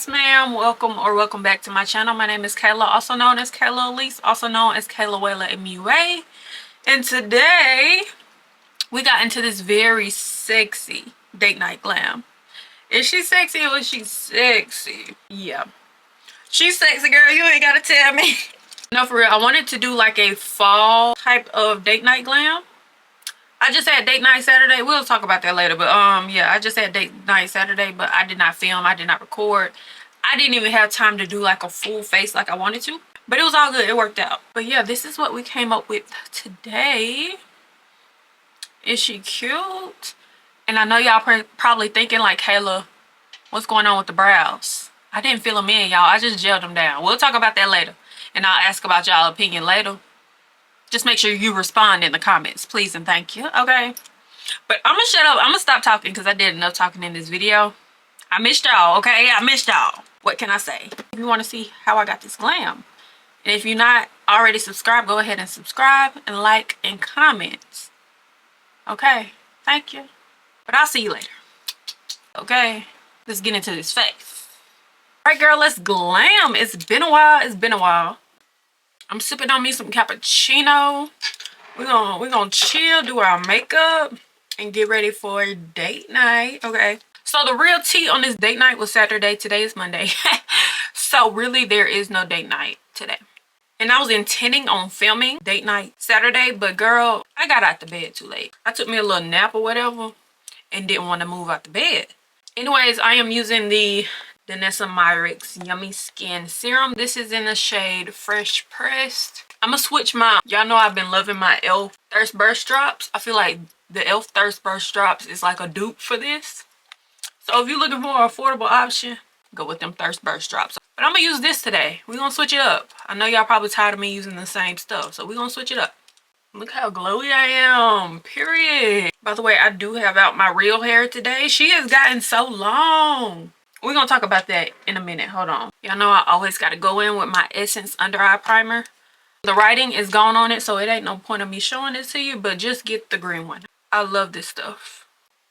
Yes ma'am, welcome back to my channel. My name is Kayla, also known as Kayla Elise, also known as Kayla Wayla MUA. And today we got into this very sexy date night glam. Is she sexy or is she sexy? Yeah, she's sexy, girl. You ain't gotta tell me. No, for real, I wanted to do like a fall type of date night glam. I just had date night Saturday. We'll talk about that later. But yeah, I just had date night Saturday, but I did not film. I did not record. I didn't even have time to do like a full face like I wanted to. But it was all good. It worked out. But yeah, this is what we came up with today. Is she cute? And I know y'all probably thinking like, Kayla, what's going on with the brows? I didn't fill them in, y'all. I just gelled them down. We'll talk about that later. And I'll ask about y'all opinion later. Just make sure you respond in the comments, please and thank you, okay? But I'm gonna shut up. I'm gonna stop talking because I did enough talking in this video. I missed y'all, okay? I missed y'all. What can I say? If you want to see how I got this glam, and if you're not already subscribed, go ahead and subscribe and like and comment. Okay, thank you. But I'll see you later. Okay, let's get into this face. All right, girl, let's glam. It's been a while. It's been a while. I'm sipping on me some cappuccino. We're gonna chill, do our makeup, and get ready for date night. Okay. So the real tea on this date night was Saturday. Today is Monday. So really there is no date night today. And I was intending on filming date night Saturday, but girl, I got out the bed too late. I took me a little nap or whatever and didn't want to move out the bed. Anyways, I am using the Danessa Myricks Yummy Skin Serum. This is in the shade Fresh Pressed. I'm gonna switch my, y'all know I've been loving my e.l.f. Thirst Burst Drops. I feel like the e.l.f. Thirst Burst Drops is like a dupe for this. So if you're looking for an affordable option, go with them Thirst Burst Drops. But I'm gonna use this today. We're gonna switch it up. I know y'all probably tired of me using the same stuff, so we're gonna switch it up. Look how glowy I am, period. By the way, I do have out my real hair today. She has gotten so long. We're gonna talk about that in a minute. Hold on. Y'all know I always gotta go in with my Essence Under Eye Primer. The writing is gone on it, so it ain't no point of me showing it to you, but just get the green one. I love this stuff.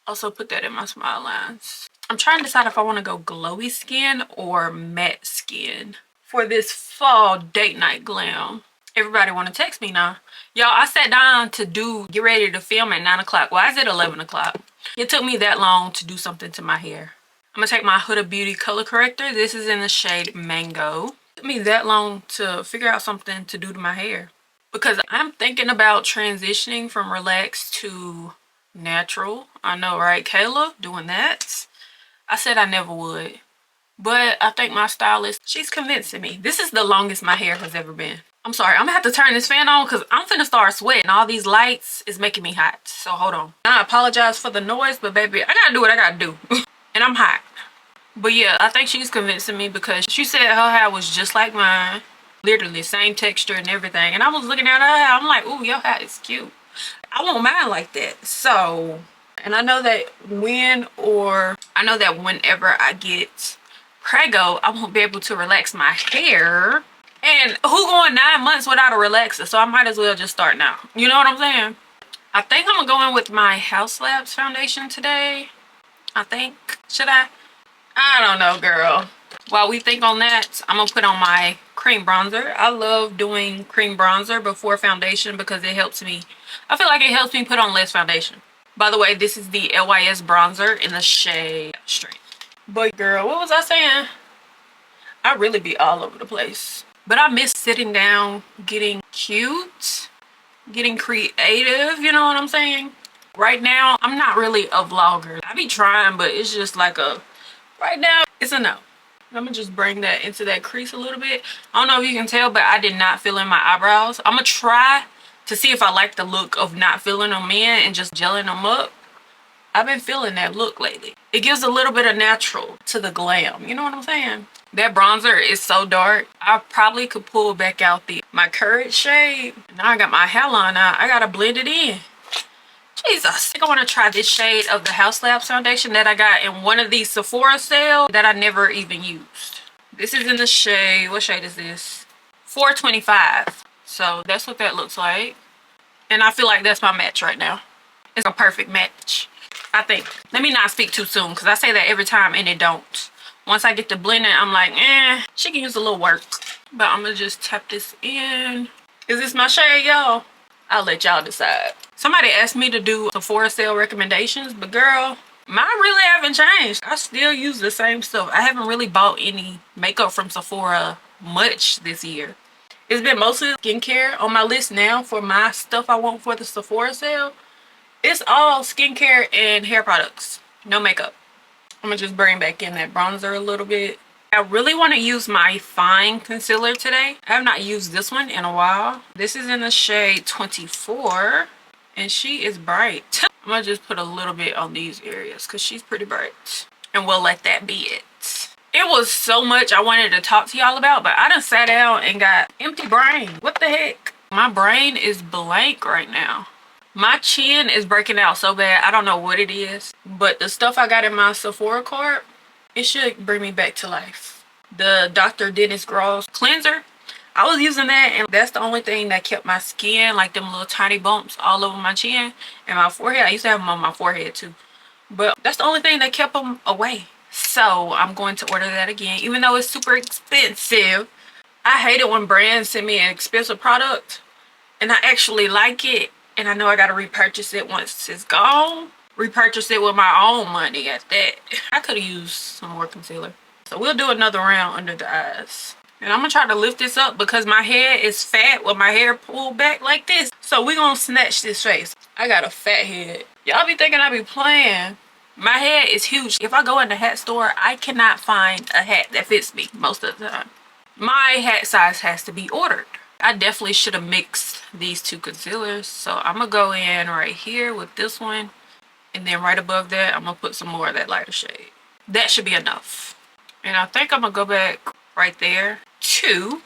Also put that in my smile lines. I'm trying to decide if I want to go glowy skin or matte skin for this fall date night glam. Everybody want to text me now. Y'all, I sat down to get ready to film at 9 o'clock. Why is it 11 o'clock? It took me that long to do something to my hair. I'm gonna take my Huda Beauty color corrector. This is in the shade Mango. It took me that long to figure out something to do to my hair because I'm thinking about transitioning from relaxed to natural. I know, right, Kayla? Doing that. I said I never would, but I think my stylist, she's convincing me. This is the longest my hair has ever been. I'm sorry, I'm gonna have to turn this fan on because I'm finna start sweating. All these lights is making me hot, so hold on. I apologize for the noise, but baby, I gotta do what I gotta do. And I'm hot. But yeah, I think she's convincing me because she said her hair was just like mine. Literally same texture and everything. And I was looking at her hair, I'm like, ooh, your hair is cute. I want mine like that. So, and I know that whenever I get preggo, I won't be able to relax my hair. And who going 9 months without a relaxer? So I might as well just start now. You know what I'm saying? I think I'm gonna go in with my House Labs foundation today. I think. Should I? I don't know, girl. While we think on that, I'm gonna put on my cream bronzer. I love doing cream bronzer before foundation because it helps me. I feel like it helps me put on less foundation. By the way, this is the LYS bronzer in the shade Strength. But girl, what was I saying? I really be all over the place. But I miss sitting down, getting cute, getting creative, you know what I'm saying? Right now, I'm not really a vlogger. I be trying, but it's just like right now, it's a no. I'm gonna just bring that into that crease a little bit. I don't know if you can tell, but I did not fill in my eyebrows. I'm gonna try to see if I like the look of not filling them in and just gelling them up. I've been feeling that look lately. It gives a little bit of natural to the glam. You know what I'm saying? That bronzer is so dark. I probably could pull back out my Courage shade. Now I got my hairline out. I gotta blend it in. Jesus. I think I want to try this shade of the House Labs foundation that I got in one of these Sephora sales that I never even used. This is in the shade, what shade is this? 425. So that's what that looks like. And I feel like that's my match right now. It's a perfect match, I think. Let me not speak too soon because I say that every time and it don't. Once I get to blending, I'm like, she can use a little work. But I'm gonna just tap this in. Is this my shade, y'all? I'll let y'all decide. Somebody asked me to do Sephora sale recommendations, but girl, mine really haven't changed. I still use the same stuff. I haven't really bought any makeup from Sephora much this year. It's been mostly skincare. On my list now for my stuff I want for the Sephora sale, it's all skincare and hair products. No makeup. I'm gonna just bring back in that bronzer a little bit. I really want to use my fine concealer today. I have not used this one in a while. This is in the shade 24 and she is bright. I'm gonna just put a little bit on these areas because she's pretty bright. And we'll let that be it. It was so much I wanted to talk to y'all about, but I done sat down and got empty brain. What the heck? My brain is blank right now. My chin is breaking out so bad. I don't know what it is, but the stuff I got in my Sephora cart, it should bring me back to life. The Dr. Dennis Gross cleanser, I was using that, and that's the only thing that kept my skin, like them little tiny bumps all over my chin and my forehead. I used to have them on my forehead too, but that's the only thing that kept them away. So I'm going to order that again, even though it's super expensive. I hate it when brands send me an expensive product and I actually like it, and I know I got to repurchase it once it's gone. Repurchase it with my own money at that. I could have used some more concealer. So we'll do another round under the eyes. And I'm gonna try to lift this up because my head is fat with my hair pulled back like this. So we're gonna snatch this face. I got a fat head. Y'all be thinking I be playing. My head is huge. If I go in the hat store, I cannot find a hat that fits me most of the time. My hat size has to be ordered. I definitely should have mixed these two concealers. So I'm gonna go in right here with this one. And then right above that, I'm gonna put some more of that lighter shade. That should be enough. And I think I'm gonna go back right there too.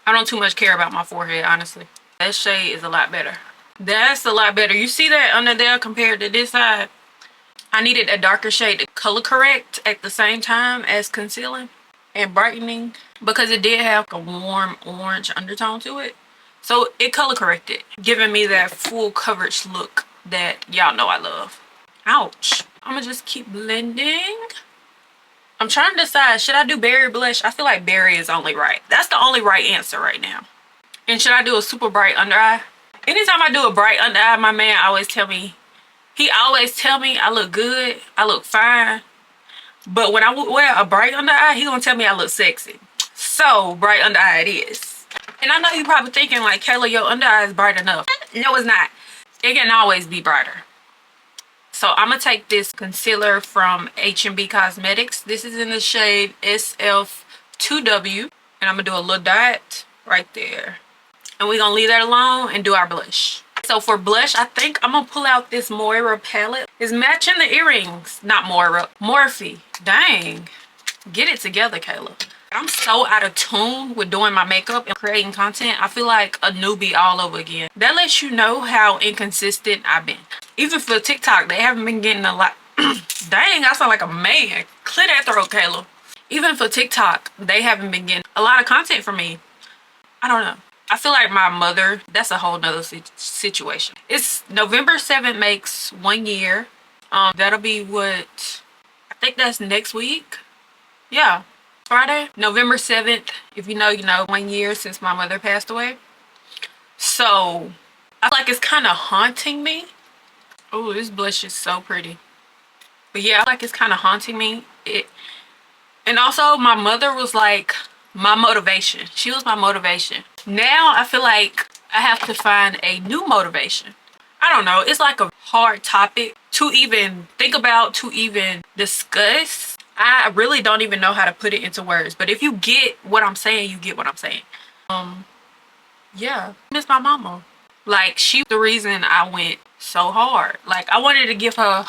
I don't too much care about my forehead, honestly. That shade is a lot better. That's a lot better. You see that under there compared to this side? I needed a darker shade to color correct at the same time as concealing and brightening, because it did have a warm orange undertone to it. So it color corrected, giving me that full coverage look that y'all know I love. Ouch. I'm gonna just keep blending. I'm trying to decide, should I do berry blush? I feel like berry is only right. That's the only right answer right now. And should I do a super bright under eye? Anytime I do a bright under eye, my man always tell me, I look good, I look fine. But when I wear a bright under eye, he gonna tell me I look sexy. So bright under eye it is. And I know you're probably thinking like, Kayla, your under eye is bright enough. No, it's not. It can always be brighter. So I'm gonna take this concealer from H&B Cosmetics. This is in the shade SF2W. And I'm gonna do a little dot right there. And we're gonna leave that alone and do our blush. So for blush, I think I'm gonna pull out this Moira palette. It's matching the earrings. Not Moira, Morphe. Dang. Get it together, Kayla. I'm so out of tune with doing my makeup and creating content. I feel like a newbie all over again. That lets you know how inconsistent I've been. Even for TikTok, they haven't been getting a lot. Dang, I sound like a man. Clear that throat, Kayla. Even for TikTok, they haven't been getting a lot of content from me. I don't know. I feel like my mother, that's a whole nother situation. It's November 7th makes 1 year. That'll be what, I think that's next week. Yeah, Friday, November 7th. If you know, you know, 1 year since my mother passed away. So I feel like it's kind of haunting me. Oh, this blush is so pretty. But yeah, I feel like it's kind of haunting me. And also my mother was like my motivation. She was my motivation. Now I feel like I have to find a new motivation. I don't know. It's like a hard topic to even think about, to even discuss. I really don't even know how to put it into words. But if you get what I'm saying, you get what I'm saying. Yeah, I miss my mama. Like, she's the reason I went so hard. Like, I wanted to give her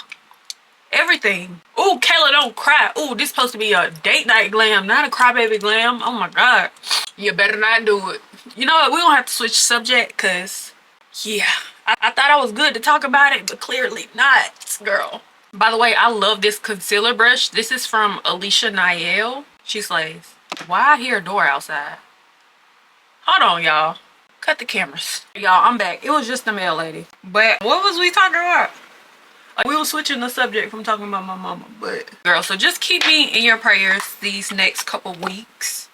everything. Oh, Kayla, don't cry. Oh, this supposed to be a date night glam, not a crybaby glam. Oh my god, you better not do it. You know what, we're gonna have to switch subject, because yeah, I thought I was good to talk about it, but clearly not, girl. By the way, I love this concealer brush. This is from Alicia Niel. She slays. Why I hear a door outside? Hold on, y'all. Cut the cameras. Y'all, I'm back. It was just the mail lady. But what was we talking about? Like, we were switching the subject from talking about my mama, but girl, so just keep me in your prayers these next couple weeks.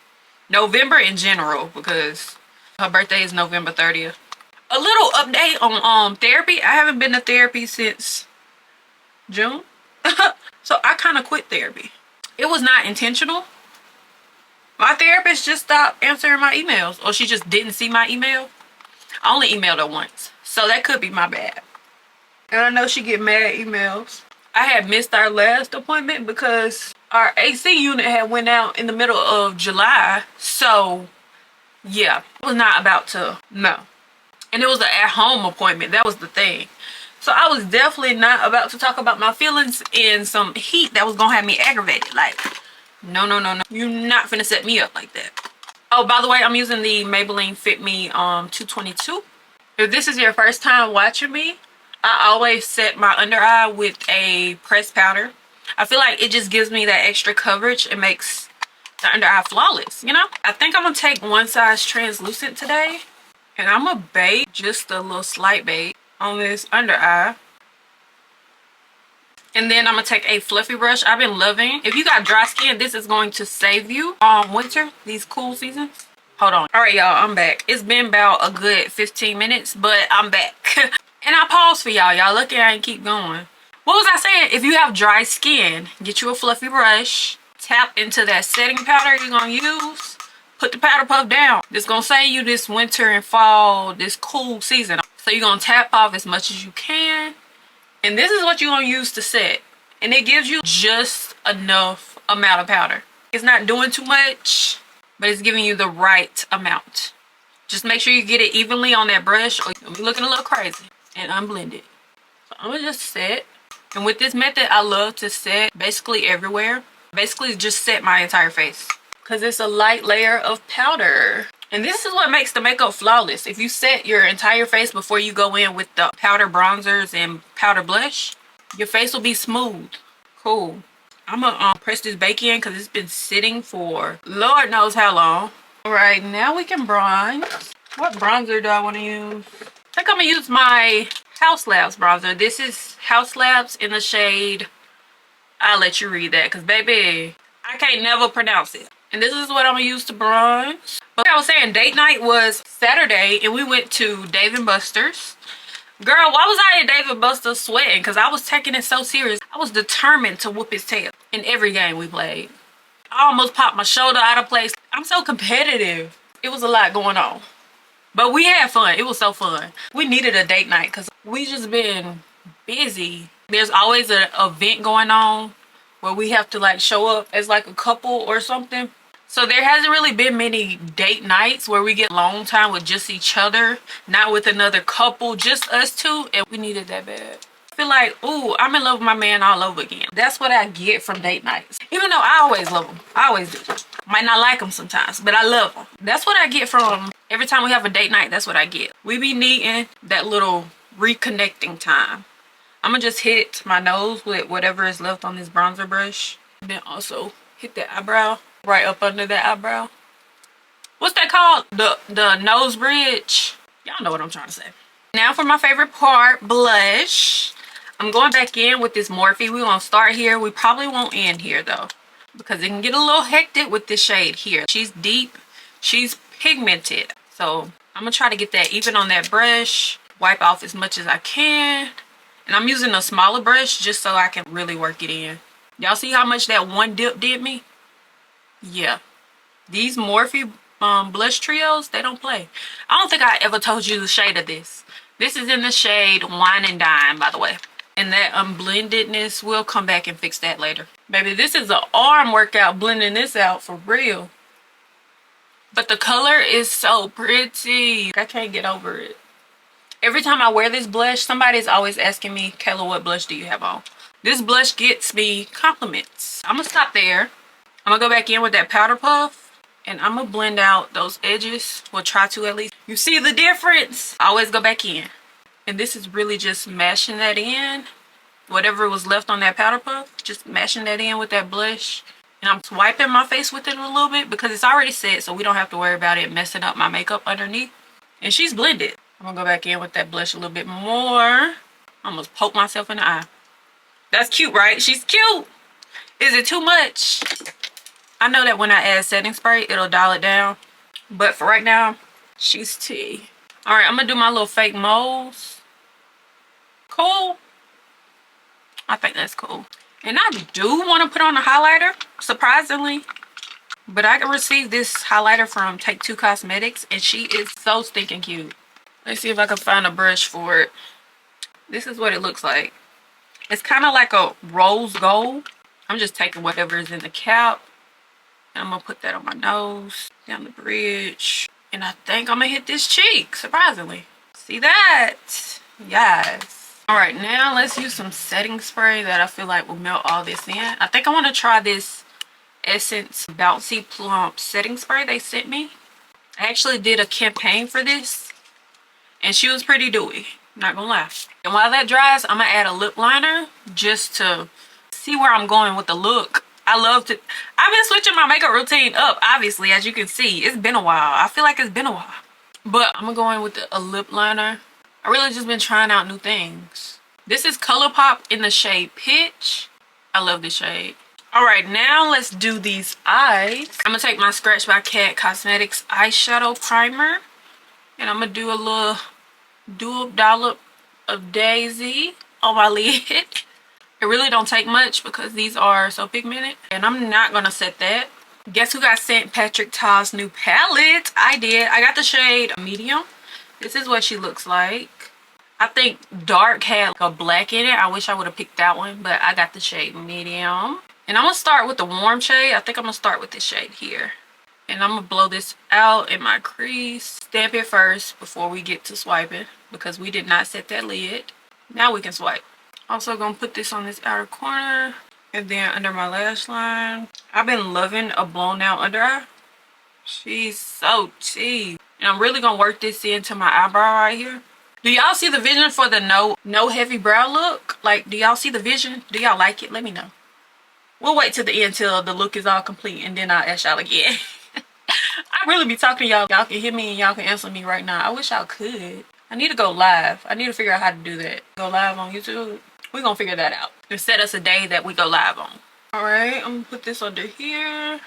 November in general, because her birthday is November 30th. A little update on therapy. I haven't been to therapy since June. So I kind of quit therapy. It was not intentional. My therapist just stopped answering my emails, or she just didn't see my email. I only emailed her once, so that could be my bad. And I know she get mad emails. I had missed our last appointment because our AC unit had went out in the middle of July. So yeah, I was not about to, no. And it was an at-home appointment. That was the thing. So I was definitely not about to talk about my feelings in some heat that was gonna have me aggravated. Like, no, no, no, no. You're not finna set me up like that. Oh, by the way, I'm using the Maybelline Fit Me 222. If this is your first time watching me, I always set my under eye with a pressed powder. I feel like it just gives me that extra coverage. It makes the under eye flawless, you know? I think I'm gonna take one size translucent today. And I'm gonna bake just a little slight bake on this under eye. And then I'm gonna take a fluffy brush. I've been loving, if you got dry skin, this is going to save you winter, these cool seasons. Hold on. All right, y'all, I'm back. It's been about a good 15 minutes, but I'm back. And I paused for y'all. Y'all lucky I ain't keep going. What was I saying? If you have dry skin, get you a fluffy brush, tap into that setting powder you're gonna use, put the powder puff down. This gonna save you this winter and fall, this cool season. So you're gonna tap off as much as you can. And this is what you're gonna use to set. And it gives you just enough amount of powder. It's not doing too much, but it's giving you the right amount. Just make sure you get it evenly on that brush or you'll be looking a little crazy. And unblend it. So I'm gonna just set. And with this method, I love to set basically everywhere. Basically just set my entire face, because it's a light layer of powder. And this is what makes the makeup flawless. If you set your entire face before you go in with the powder bronzers and powder blush, your face will be smooth. Cool. I'm gonna press this bake in because it's been sitting for Lord knows how long. All right, now we can bronze. What bronzer do I want to use? I think I'm gonna use my House Labs bronzer. This is House Labs in the shade, I'll let you read that because baby, I can't never pronounce it. And this is what I'm gonna use to bronze. But like I was saying, date night was Saturday and we went to Dave & Buster's. Girl, why was I at Dave & Buster's sweating? Because I was taking it so serious. I was determined to whoop his tail in every game we played. I almost popped my shoulder out of place. I'm so competitive. It was a lot going on. But we had fun. It was so fun. We needed a date night because we just been busy. There's always an event going on where we have to like show up as like a couple or something. So there hasn't really been many date nights where we get long time with just each other, not with another couple, just us two, and we needed that bad. I feel like, ooh, I'm in love with my man all over again. That's what I get from date nights. Even though I always love him. I always do. Might not like him sometimes, but I love him. That's what I get from every time we have a date night. That's what I get. We be needing that little reconnecting time. I'm gonna just hit my nose with whatever is left on this bronzer brush. And then also hit the eyebrow, right up under that eyebrow. What's that called? The nose bridge. Y'all know what I'm trying to say. Now for my favorite part, blush. I'm going back in with this Morphe. We're gonna start here. We probably won't end here though, because it can get a little hectic with this shade here. She's deep, she's pigmented. So I'm gonna try to get that even on that brush, wipe off as much as I can. And I'm using a smaller brush just so I can really work it in. Y'all see how much that one dip did me? Yeah. These Morphe blush trios, they don't play. I don't think I ever told you the shade of this. This is in the shade Wine and Dine, by the way. And that unblendedness, we'll come back and fix that later. Baby, this is an arm workout blending this out for real. But the color is so pretty. I can't get over it. Every time I wear this blush, somebody's always asking me, Kayla, what blush do you have on? This blush gets me compliments. I'm gonna stop there. I'm gonna go back in with that powder puff and I'm gonna blend out those edges. We'll try to at least. You see the difference? I always go back in. And this is really just mashing that in. Whatever was left on that powder puff, just mashing that in with that blush. And I'm swiping my face with it a little bit because it's already set, so we don't have to worry about it messing up my makeup underneath. And she's blended. I'm gonna go back in with that blush a little bit more. I almost poked myself in the eye. That's cute, right? She's cute. Is it too much? I know that when I add setting spray, it'll dial it down. But for right now, she's tea. All right, I'm gonna do my little fake moles. Cool. I think that's cool. And I do want to put on a highlighter, surprisingly. But I received this highlighter from Take Two Cosmetics, and she is so stinking cute. Let's see if I can find a brush for it. This is what it looks like. It's kind of like a rose gold. I'm just taking whatever is in the cap. And I'm going to put that on my nose, down the bridge. And I think I'm going to hit this cheek, surprisingly. See that? Yes. All right, now let's use some setting spray that I feel like will melt all this in. I think I want to try this Essence Bouncy Plump setting spray they sent me. I actually did a campaign for this, and she was pretty dewy, not gonna lie. And while that dries, I'm gonna add a lip liner just to see where I'm going with the look. I've been switching my makeup routine up, obviously, as you can see. It's been a while. I feel like it's been a while. But I'm gonna go in with a lip liner. I really just been trying out new things. This is ColourPop in the shade Pitch. I love this shade. All right, now let's do these eyes. I'm gonna take my Scratch by Kat Cosmetics eyeshadow primer, and I'm gonna do a little dollop of Daisy on my lid. It really don't take much because these are so pigmented, and I'm not gonna set that. Guess who got sent Patrick Ta's new palette? I did. I got the shade Medium. This is what she looks like. I think Dark had like a black in it. I wish I would have picked that one, but I got the shade Medium. And I'm gonna start with the warm shade. I think I'm gonna start with this shade here. And I'm gonna blow this out in my crease. Stamp it first before we get to swiping, because we did not set that lid. Now we can swipe. Also gonna put this on this outer corner and then under my lash line. I've been loving a blown out under eye. She's so cheap. And I'm really gonna work this into my eyebrow right here. Do y'all see the vision for the no heavy brow look? Like, do y'all see the vision? Do y'all like it? Let me know. We'll wait till the end till the look is all complete, and then I'll ask y'all again. I really be talking to y'all. Y'all can hear me and y'all can answer me right now. I wish y'all could. I need to go live. I need to figure out how to do that. Go live on YouTube. We're gonna figure that out. Just set us a day that we go live on. All right, I'm gonna put this under here.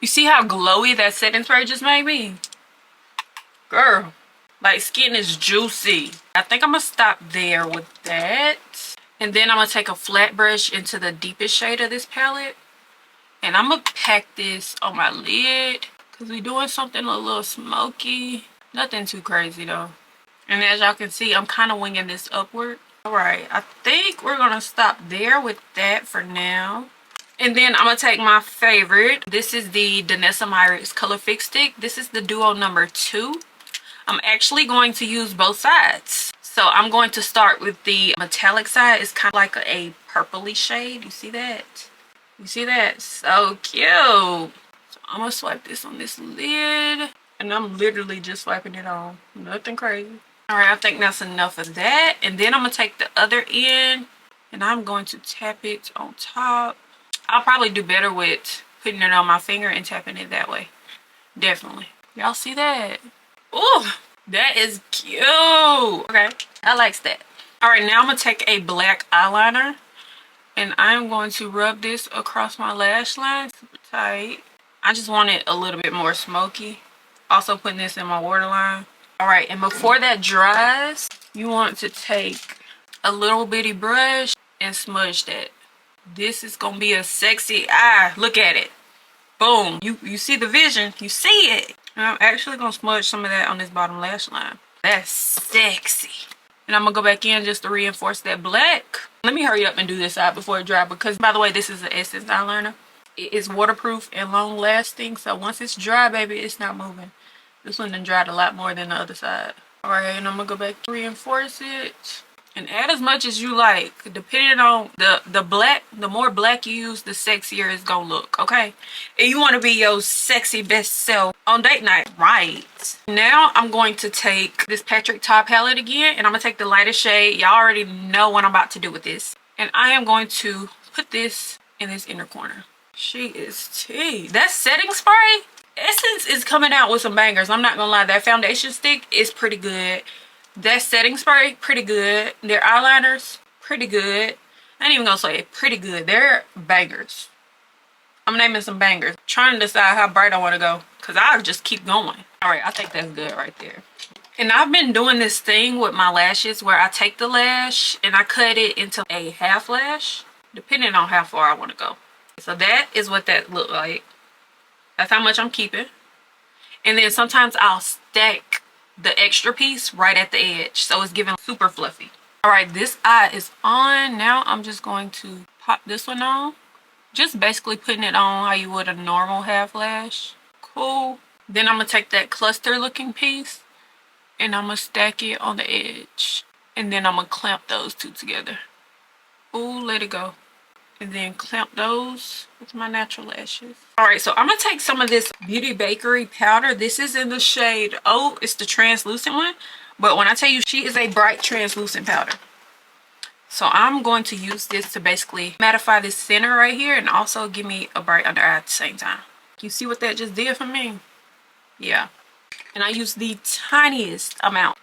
You see how glowy that setting spray just made me? Girl, like, skin is juicy. I think I'm gonna stop there with that. And then I'm gonna take a flat brush into the deepest shade of this palette. And I'm gonna pack this on my lid, because we're doing something a little smoky. Nothing too crazy though. And as y'all can see, I'm kind of winging this upward. All right, I think we're gonna stop there with that for now. And then I'm gonna take my favorite. This is the Danessa Myricks Color Fix Stick. This is the duo number 2. I'm actually going to use both sides. So I'm going to start with the metallic side. It's kind of like a purpley shade. You see that? You see that? So cute. So I'm gonna swipe this on this lid, and I'm literally just swiping it on. Nothing crazy. All right, I think that's enough of that. And then I'm gonna take the other end, and I'm going to tap it on top. I'll probably do better with putting it on my finger and tapping it that way. Definitely. Y'all see that? Ooh, that is cute. Okay, I like that. All right, now I'm gonna take a black eyeliner, and I'm going to rub this across my lash line super tight. I just want it a little bit more smoky. Also putting this in my waterline. All right, and before that dries, you want to take a little bitty brush and smudge that. This is gonna be a sexy eye. Look at it. Boom. You see the vision. You see it. And I'm actually gonna smudge some of that on this bottom lash line. That's sexy. And I'm gonna go back in just to reinforce that black. Let me hurry up and do this side before it dries, because, by the way, this is the Essence eyeliner. It is waterproof and long lasting, so once it's dry, baby, it's not moving. This one done dried a lot more than the other side. All right, and I'm gonna go back to reinforce it. And add as much as you like. Depending on the black, the more black you use, the sexier it's gonna look, okay? And you wanna be your sexy best self on date night, right? Now I'm going to take this Patrick Ta palette again, and I'm gonna take the lightest shade. Y'all already know what I'm about to do with this. And I am going to put this in this inner corner. She is tea. That setting spray, Essence is coming out with some bangers. I'm not gonna lie, that foundation stick is pretty good. That setting spray, pretty good. Their eyeliners, pretty good. I ain't even gonna say it, pretty good. They're bangers. I'm naming some bangers. Trying to decide how bright I want to go, because I'll just keep going. All right, I think that's good right there. And I've been doing this thing with my lashes where I take the lash and I cut it into a half lash, depending on how far I want to go. So that is what that look like. That's how much I'm keeping. And then sometimes I'll stack the extra piece right at the edge, so it's giving super fluffy. All right, this eye is on. Now I'm just going to pop this one on. Just basically putting it on how you would a normal half lash. Cool. Then I'm gonna take that cluster looking piece and I'm gonna stack it on the edge. And then I'm gonna clamp those two together. Ooh, let it go. And then clamp those with my natural lashes. All right, so I'm gonna take some of this Beauty Bakery powder. This is in the shade Oh, it's the translucent one. But when I tell you, she is a bright translucent powder. So I'm going to use this to basically mattify this center right here and also give me a bright under eye at the same time. You see what that just did for me? Yeah. And I use the tiniest amount.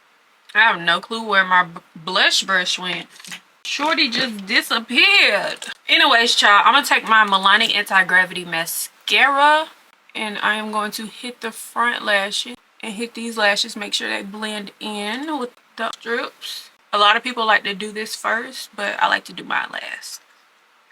I have no clue where my blush brush went. Shorty just disappeared. Anyways, child, I'm going to take my Milani Anti-Gravity Mascara and I am going to hit the front lashes and hit these lashes. Make sure they blend in with the strips. A lot of people like to do this first, but I like to do mine last.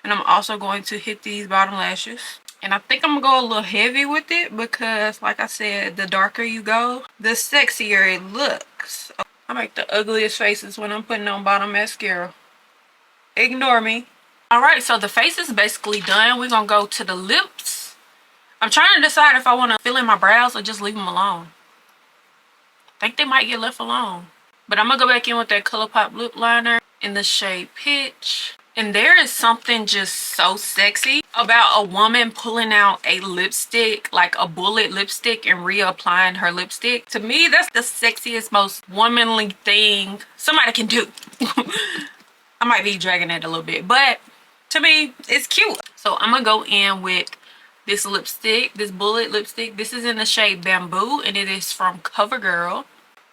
And I'm also going to hit these bottom lashes. And I think I'm going to go a little heavy with it because, like I said, the darker you go, the sexier it looks. I make the ugliest faces when I'm putting on bottom mascara. Ignore me. Alright, so the face is basically done. We're going to go to the lips. I'm trying to decide if I want to fill in my brows or just leave them alone. I think they might get left alone. But I'm going to go back in with that ColourPop lip liner in the shade Pitch. And there is something just so sexy about a woman pulling out a lipstick, like a bullet lipstick, and reapplying her lipstick. To me, that's the sexiest, most womanly thing somebody can do. I might be dragging it a little bit, but to me, it's cute. So I'm going to go in with this lipstick, this bullet lipstick. This is in the shade Bamboo, and it is from CoverGirl.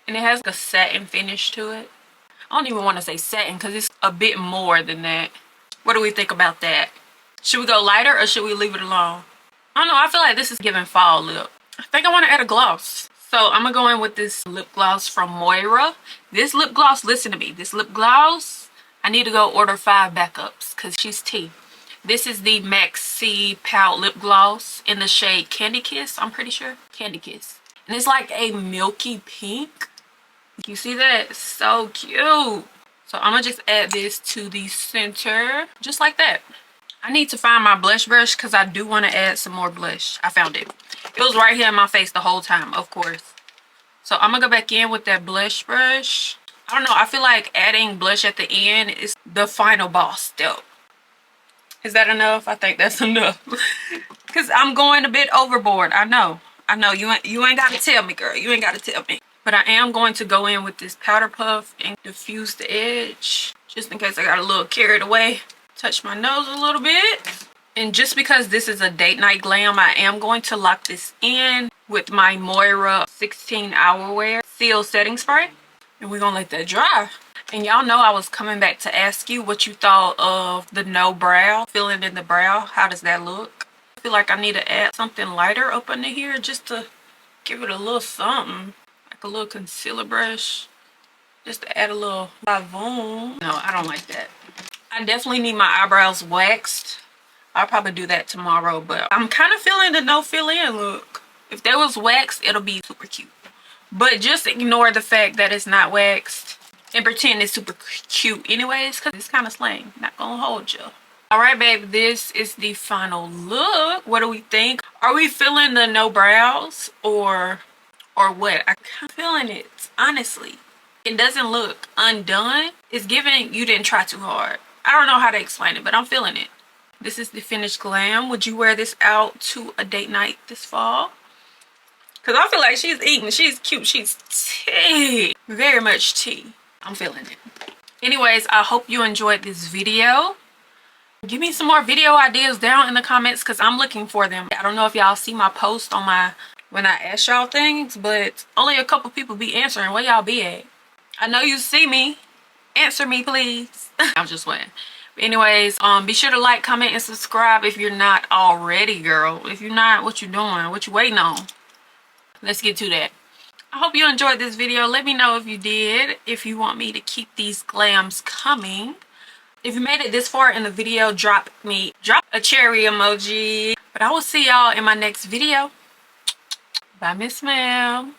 And it has a satin finish to it. I don't even want to say satin because it's a bit more than that. What do we think about that? Should we go lighter or should we leave it alone? I don't know. I feel like this is giving fall lip. I think I want to add a gloss. So I'm going to go in with this lip gloss from Moira. This lip gloss, listen to me. This lip gloss, I need to go order 5 backups because she's tea. This is the Maxi Pout lip gloss in the shade Candy Kiss. I'm pretty sure. Candy Kiss. And it's like a milky pink. You see that? It's so cute. So I'm gonna just add this to the center, just like that. I need to find my blush brush because I do want to add some more blush. I found it. It was right here in my face the whole time, of course. So I'm gonna go back in with that blush brush. I don't know. I feel like adding blush at the end is the final boss step. Is that enough? I think that's enough. Because I'm going a bit overboard. I know. You ain't got to tell me, girl. You ain't got to tell me. But I am going to go in with this powder puff and diffuse the edge. Just in case I got a little carried away. Touch my nose a little bit. And just because this is a date night glam, I am going to lock this in with my Moira 16 Hour Wear Seal Setting Spray. And we're going to let that dry. And y'all know I was coming back to ask you what you thought of the no brow. Filling in the brow. How does that look? I feel like I need to add something lighter up under here just to give it a little something. Like a little concealer brush. Just to add a little volume. No, I don't like that. I definitely need my eyebrows waxed. I'll probably do that tomorrow. But I'm kind of feeling the no fill in look. If that was waxed, it'll be super cute. But just ignore the fact that it's not waxed. And pretend it's super cute anyways, because it's kind of slang. Not gonna hold you. Alright, babe, this is the final look. What do we think? Are we feeling the no brows or what? I'm kind of feeling it, honestly. It doesn't look undone. It's giving you didn't try too hard. I don't know how to explain it, but I'm feeling it. This is the finished glam. Would you wear this out to a date night this fall? Because I feel like she's eating. She's cute. She's tea. Very much tea. I'm feeling it. Anyways, I hope you enjoyed this video. Give me some more video ideas down in the comments because I'm looking for them. I don't know if y'all see my post on my when I ask y'all things, but only a couple people be answering. Where y'all be at? I know you see me. Answer me, please. I'm just playing. Anyways, be sure to like, comment, and subscribe if you're not already, girl. If you're not, what you doing? What you waiting on? Let's get to that. I hope you enjoyed this video. Let me know if you did, if you want me to keep these glams coming. If you made it this far in the video, drop a cherry emoji. But I will see y'all in my next video. Bye, Miss Ma'am.